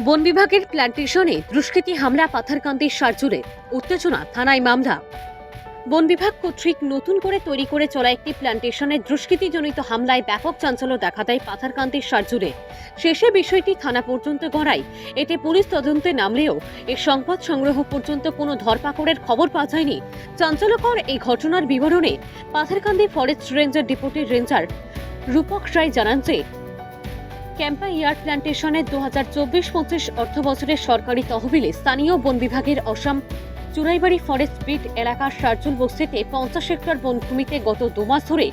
বন বিভাগের প্ল্যান্টেশনে দুষ্কৃতী হামলা পাথারকান্দির সারজুড়ে উত্তেজনা, থানায় মামলা। বন বিভাগ কর্তৃক নতুন করে তৈরি করে চলা একটি প্ল্যান্টেশনে দুষ্কৃতিজনিত হামলায় ব্যাপক চাঞ্চল্য দেখা দেয় পাথারকান্দির সারজুড়ে। শেষে বিষয়টি থানা পর্যন্ত গড়ায়। এতে পুলিশ তদন্তে নামলেও এর সংবাদ সংগ্রহ পর্যন্ত কোনো ধরপাকড়ের খবর পাওয়া যায়নি। চাঞ্চল্যকর এই ঘটনার বিবরণে পাথারকান্দি ফরেস্ট রেঞ্জের ডেপুটি রেঞ্জার রূপক রায় জানান যে ক্যাম্পা ইয়ার প্ল্যান্টেশনের 2024-25 অর্থ বছরের সরকারি তহবিলে স্থানীয় বন বিভাগের অসম চুরাইবাড়ি ফরেস্ট বিট এলাকার সারজুল বস্তিতে 50 হেক্টর বনভূমিতে গত 2 মাস ধরে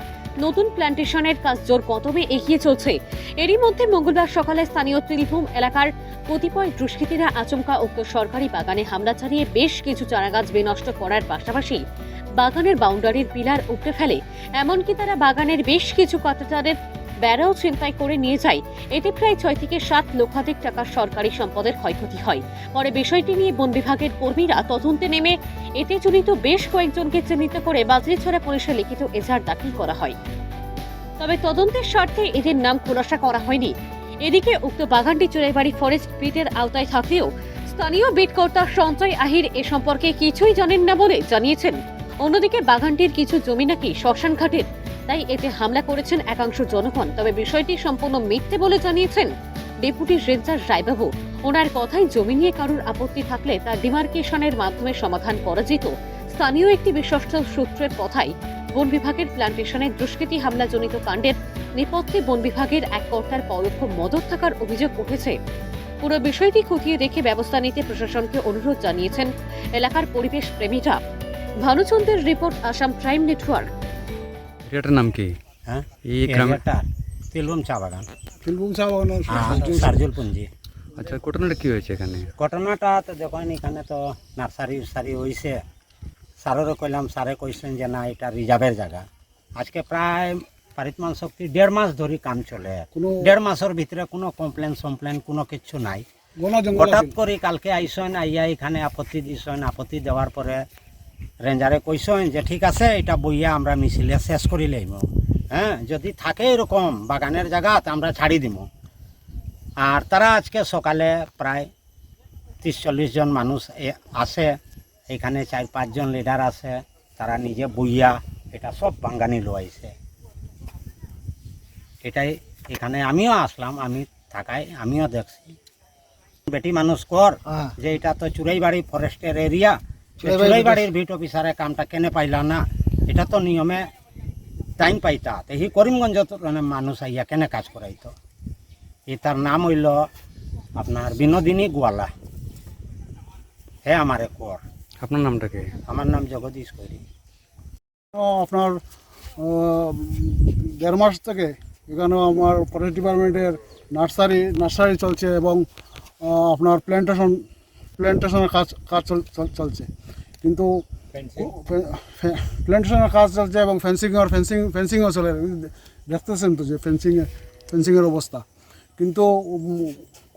নতুন প্ল্যান্টেশনের কাজ জোর কদমে এগিয়ে চলছে। এরই মধ্যে মঙ্গলবার সকালে স্থানীয় ত্রিভূম এলাকার কতিপয় দুষ্কৃতীরা আচমকা উক্ত সরকারি বাগানে হামলা চালিয়ে বেশ কিছু চারাগাছ বিনষ্ট করার পাশাপাশি বাগানের বাউন্ডারির পিলার উপড়ে ফেলে। এমনকি তারা বাগানের বেশ কিছু কাঁটাতারের বেড়াও ছিনতাই করে নিয়ে যায়। এতে প্রায় 6 থেকে 7 লক্ষাধিক টাকার সরকারি সম্পদের ক্ষয়ক্ষতি হয়। পরে বিষয়টি নিয়ে বন বিভাগের কর্মীরা তদন্তে নেমে এতে জড়িত বেশ কয়েকজনকে চিহ্নিত করে বাজরিছড়া পুলিশে লিখিত এজাহার দাখিল করা হয়। তবে তদন্তের স্বার্থে এদের নাম খোলাসা করা হয়নি। এদিকে উক্ত বাগানটি চুরাইবাড়ি ফরেস্ট বিটের আওতায় থাকলেও স্থানীয় বিট কর্তা সঞ্জয় আহির এ সম্পর্কে কিছুই জানেন না বলে জানিয়েছেন। অন্যদিকে বাগানটির কিছু জমি নাকি শ্মশান ঘাটের, তাই এতে হামলা করেছেন একাংশ জনগণ। তবে বিষয়টি সম্পূর্ণ মিথ্যে বলে জানিয়েছেন ডেপুটি রেঞ্জার রায়বাবু। ওনার কথায় জমি নিয়ে কারোর আপত্তি থাকলে তা ডিমার্কেশনের মাধ্যমে সমাধান করা যেত। স্থানীয় একটি বিশ্বস্ত সূত্রের কথায় বন বিভাগের প্ল্যান্টেশনে দুষ্কৃতী হামলাজনিত কাণ্ডের নেপথ্যে বন বিভাগের এক কর্তার পরোক্ষ মদত থাকার অভিযোগ উঠেছে। পুরো বিষয়টি খতিয়ে দেখে ব্যবস্থা নিতে প্রশাসনকে অনুরোধ জানিয়েছেন এলাকার পরিবেশ প্রেমীরা। ভানুচন্দ্রের রিপোর্ট, আসাম ক্রাইম নেটওয়ার্ক। এটার নাম কি? হ্যাঁ, এই গ্রামে তিলবুম চা বাগান, আচ্ছা, সারজুলপুঞ্জি। আচ্ছা, ঘটনাটা কি হয়েছে এখানে? ঘটনাটা তো দেখেন, এখানে তো নার্সারি উর্সারি হয়েছে। স্যারেরও কইলাম, স্যারে কইছেন যে না, এটা রিজার্ভের জায়গা। আজকে প্রায় পারিতমান শক্তি 1.5 মাস ধরে কাম চলে। 1.5 মাসের ভিতরে কোনো কমপ্লেন কোনো কিছু নাই। হঠাৎ করে কালকে আইসেন, আইয়া এখানে আপত্তি দিছেন। আপত্তি দেওয়ার পরে রেঞ্জারে কইসেন যে ঠিক আছে, এটা বইয়া আমরা মিছিলে শেষ করি লইম। হ্যাঁ, যদি থাকে এরকম বাগানের জায়গা আমরা ছাড়ি দিব। আর তারা আজকে সকালে প্রায় 30-40 জন মানুষ আছে এখানে, 4-5 জন লিডার আছে। তারা নিজে বইয়া এটা সব বাঙ্গানি লোয়াইছে। এটাই এখানে আমিও আসলাম, আমি থাকাই আমিও দেখছি। বেটি মানুষ কর যে এটা তো চুরাইবাড়ি ফরেস্টের এরিয়া, চুরাইবাড়ির ভিট অফিসারে কামটা কেনে পাইলা না? এটা তো নিয়মে টাইম পাইতা, এই করিমগঞ্জ মানুষ আইয়া কেনে কাজ করাইতো। তার নাম হইল আপনার বিনোদিনী গোয়ালা। হে আমারে কর। আপনার নামটা কি? আমার নাম জগদীশ কৈরি। আপনার 1.5 মাস থেকে এখানে আমার ফরেস্ট ডিপার্টমেন্টের নার্সারি চলছে এবং আপনার প্ল্যান্টেশনের কাজ চলছে। কিন্তু প্ল্যান্টেশনের কাজ চলছে এবং ফেন্সিংও চলে। দেখতেছেন তো যে ফেন্সিংয়ের অবস্থা। কিন্তু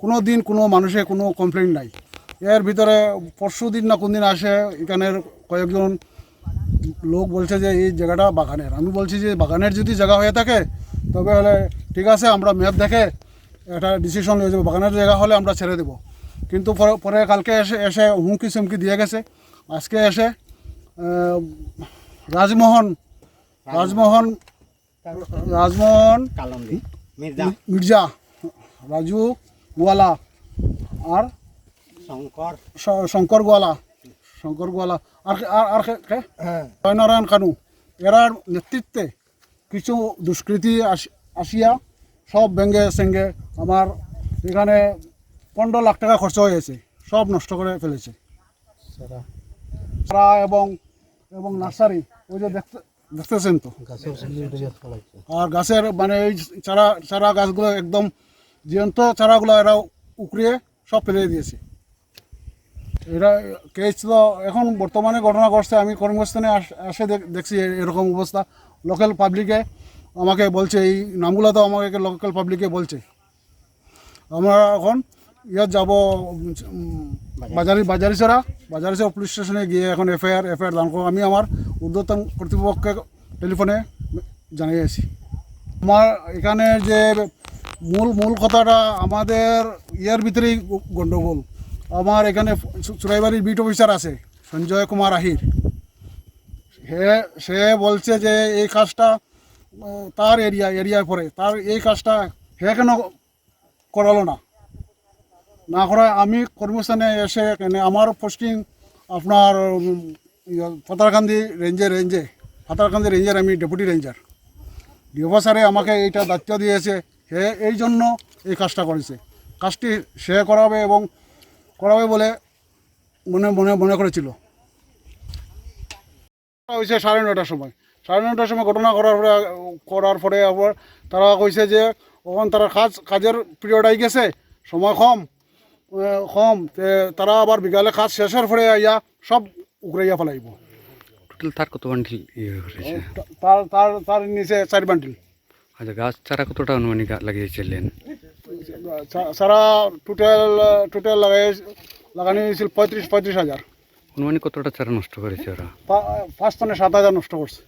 কোনো দিন কোনো মানুষের কোনো কমপ্লেন নাই। এর ভিতরে পরশু দিন না কোন দিন আসে, এখানের কয়েকজন লোক বলছে যে এই জায়গাটা বাগানের। আমি বলছি যে বাগানের যদি জায়গা হয়ে থাকে তবে হলে ঠিক আছে, আমরা ম্যাপ দেখে একটা ডিসিশন হয়ে যাবো। বাগানের জায়গা হলে আমরা ছেড়ে দেবো। কিন্তু পরে কালকে এসে হুমকি চমকি দিয়ে গেছে। আজকে এসে রাজমোহন কালন্দি মির্জা, রাজু গোয়ালা আর শঙ্কর গোয়ালা আর জয়নারায়ণ কানু, এরার নেতৃত্বে কিছু দুষ্কৃতী আসিয়া সব ভেঙ্গে সেঙ্গে আমার এখানে 15 লাখ টাকা খরচ হয়েছে, সব নষ্ট করে ফেলেছে। এবং নার্সারি ওই যে দেখতেছেন তো, আর গাছের মানে এই চারা গাছগুলো একদম জীবন্ত চারাগুলো এরা উকড়িয়ে সব ফেলে দিয়েছে। এটা কেস তো এখন বর্তমানে ঘটনা ঘটছে। আমি কর্মস্থানে আসে দেখছি এরকম অবস্থা। লোকাল পাবলিকে আমাকে বলছে, এই নামগুলো তো আমাকে লোকাল পাবলিকে বলছে। আমরা এখন যাব বাজারিছড়া পুলিশ স্টেশনে গিয়ে এখন এফআইআর দান করব। আমি আমার ঊর্ধ্বতন কর্তৃপক্ষকে টেলিফোনে জানিয়েছি। আমার এখানে যে মূল কথাটা আমাদের ইয়ের ভিতরেই গণ্ডগোল। আমার এখানে চুরাইবাড়ির বিট অফিসার আছে সঞ্জয় কুমার আহির, সে বলছে যে এই কাজটা তার এরিয়ায় পড়ে, তার এই কাজটা হে কেন করালো না করায় আমি কর্মস্থানে এসে এখানে আমার পোস্টিং আপনার পাতারকান্দি রেঞ্জের আমি ডেপুটি রেঞ্জার। ডিও স্যারে আমাকে এইটা দায়িত্ব দিয়েছে, হে এই জন্য এই কাজটা করেছে, কাজটি সে করাবে বলে মনে করেছিল। হয়েছে 9:30টার সময় ঘটনা করার পরে আবার তারা কইছে যে ওখান তারা কাজের পিরিয়ড আই গেছে, সময় কম তারা আবার বিকালে কাজ শেষের পরে আইয়া সব উগড়াইয়া ফেলাইব। টোটাল তার কত বান্ডিল ইয়ে করেছে? তার নিচে 4 বান্ডিল। আচ্ছা, গাছ চারা কতটা অনুমানিক লাগিয়েছিলেন? সারা টোটাল লাগানো হয়েছিল 35,000। অনুমানিক কতটা চারা নষ্ট করেছে ওরা? 5 থেকে 7,000 নষ্ট করছে।